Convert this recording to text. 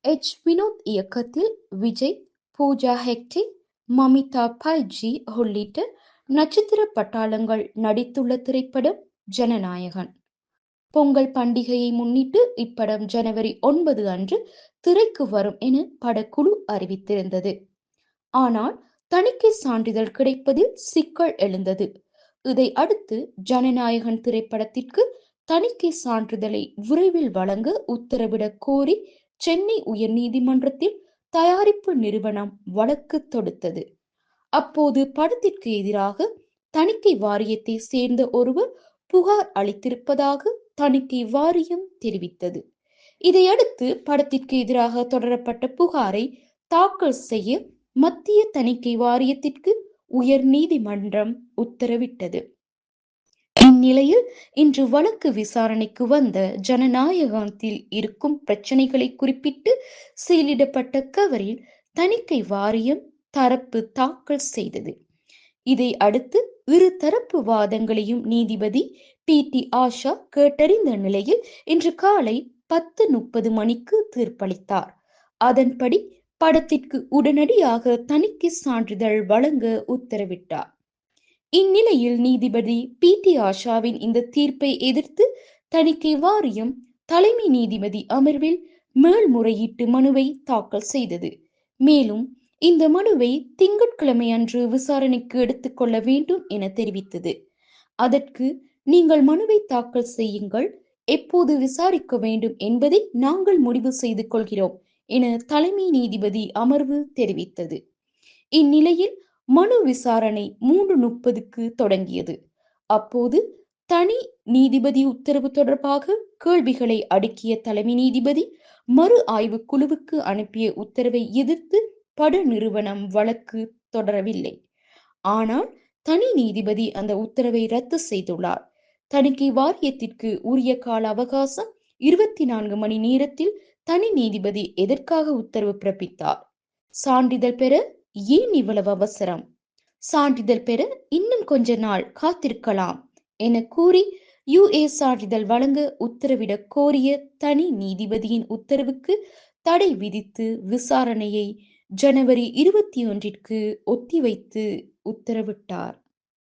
வினோத் இயக்கத்தில் விஜய், பூஜா ஹெக்டே, மமிதா பல்ஜி உள்ளிட்ட நட்சத்திர பட்டாளங்கள் நடித்துள்ள திரைப்படம் ஜனநாயகன். பொங்கல் பண்டிகையை முன்னிட்டு இப்படம் ஜனவரி 9 அன்று திரைக்கு வரும் என படக்குழு அறிவித்திருந்தது. ஆனால் தணிக்கை சான்றிதழ் கிடைப்பதில் சிக்கல் எழுந்தது. இதை அடுத்து ஜனநாயகன் திரைப்படத்திற்கு தணிக்கை சான்றிதழை விரைவில் வழங்க உத்தரவிடக் கோரி சென்னை உயர்நீதிமன்றத்தில் தயாரிப்பு நிறுவனம் வழக்கு தொடுத்தது. அப்போது படத்திற்கு எதிராக தணிக்கை வாரியத்தை சேர்ந்த ஒருவர் புகார் அளித்திருப்பதாக தணிக்கை வாரியம் தெரிவித்தது. இதையடுத்து படத்திற்கு எதிராக தொடரப்பட்ட புகாரை தாக்கல் செய்ய மத்திய தணிக்கை வாரியத்திற்கு உயர் நீதிமன்றம் உத்தரவிட்டது. இந்நிலையில் இன்று வழக்கு விசாரணைக்கு வந்த ஜனநாயகத்தில் இருக்கும் பிரச்சனைகளை குறிப்பிட்டு சீலிடப்பட்ட கவரில் தணிக்கை வாரியம் தரப்பு தாக்கல் செய்தது. இதை அடுத்து இரு தரப்பு வாதங்களையும் நீதிபதி டி ஆஷா கேட்டறிந்த நிலையில் இன்று காலை 10:30 மணிக்கு தீர்ப்பளித்தார். அதன்படி படத்திற்கு உடனடியாக தணிக்கை சான்றிதழ் வழங்க உத்தரவிட்டார். இந்நிலையில் நீதிபதி டி ஆஷாவின் இந்த தீர்ப்பை எதிர்த்து தணிக்கை வாரியம் தலைமை நீதிபதி அமர்வில் மேல்முறையீட்டு மனுவை தாக்கல் செய்தது. மேலும் இந்த மனுவை திங்கட்கிழமை அன்று விசாரணைக்கு எடுத்துக் கொள்ள வேண்டும் என தெரிவித்தது. அதற்கு நீங்கள் மனுவை தாக்கல் செய்யுங்கள், எப்போது விசாரிக்க வேண்டும் என்பதை நாங்கள் முடிவு செய்து கொள்கிறோம் என தலைமை நீதிபதி அமர்வு தெரிவித்தது. இந்நிலையில் மனு விசாரணை 3:30க்கு தொடங்கியது. அப்போது தனி நீதிபதி உத்தரவு தொடர்பாக கேள்விகளை அடுக்கிய தலைமை நீதிபதி மறு ஆய்வு குழுவுக்கு அனுப்பிய உத்தரவை எதிர்த்து பட நிறுவனம் வழக்கு தொடரவில்லை. ஆனால் தனி நீதிபதி அந்த உத்தரவை ரத்து செய்துள்ளார். தணிக்கை வாரியத்திற்கு உரிய கால அவகாசம் 24 மணி நேரத்தில் தனி நீதிபதி எதற்காக உத்தரவு பிறப்பித்தார்? சான்றிதழ் பெற ஏன் இவ்வளவு அவசரம்? சான்றிதழ் பெற இன்னும் கொஞ்ச நாள் காத்திருக்கலாம் என கூறி யுஏ சான்றிதழ் வழங்க உத்தரவிடக் கோரிய தனி நீதிபதியின் உத்தரவுக்கு தடை விதித்து விசாரணையை ஜனவரி 21ற்கு ஒத்திவைத்து உத்தரவிட்டார்.